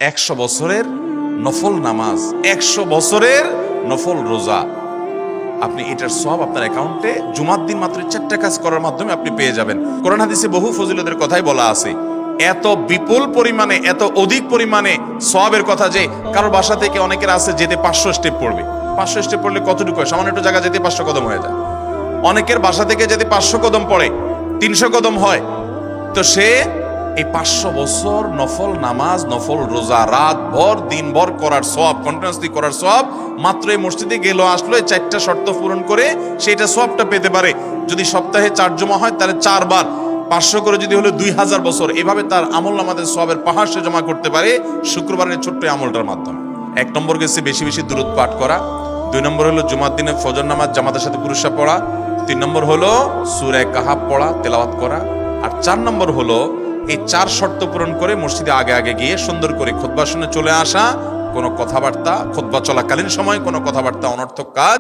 100 বছরের নফল নামাজ, 100 বছরের নফল রোজা, আপনি এটার সওয়াব আপনার অ্যাকাউন্টে জুমার দিন মাত্র 4টা কাজ করার মাধ্যমে আপনি পেয়ে যাবেন। কোরআন হাদিসে বহু ফজিলতের কথাই বলা আছে। এত বিপুল পরিমাণে, এত অধিক পরিমাণে সওয়াবের কথা যে কারো বাসা থেকে অনেকের আছে যেতে 500 স্টেপ পড়বে। 500 স্টেপ পড়লে কতটুকু হয়? সামান্য একটু জায়গা যেতে 500 কদম হয়ে যায়। অনেকের বাসা থেকে যেতে 500 কদম পড়ে 300 কদম হয়। তো সে এই 500 বছর নফল নামাজ, নফল রোজা, রাত ভর দিন ভর করার সওয়াব, কন্টিনিউয়াসলি করার সওয়াব মাত্র এই মসজিদে গেল আসলো, এই 4টা শর্ত পূরণ করে সেটা সওয়াবটা পেতে পারে। যদি সপ্তাহে 4 জমা হয় তাহলে 4 বার 500 করে যদি হলো 2000 বছর, এভাবে তার আমল আমাদের সওয়াবের পাহাড় সে জমা করতে পারে শুক্রবারের ছোট্ট আমলটার মাধ্যমে। 1 নম্বর গেছে বেশি বেশি দুরূদ পাঠ করা, 2 নম্বর হলো জুমার দিনে ফজর নামাজ জামাতের সাথে পুরুষরা পড়া, 3 নম্বর হলো সূরা কাহাফ পড়া, তেলাওয়াত করা, আর 4 নম্বর হলো এই 4 শর্ত পূরণ করে মসজিদে আগে আগে গিয়ে সুন্দর করে খুতবা শুনে চলে আসা। কোনো কথাবার্তা, খুতবা চলাকালীন সময় কোনো কথাবার্তা, অনর্থক কাজ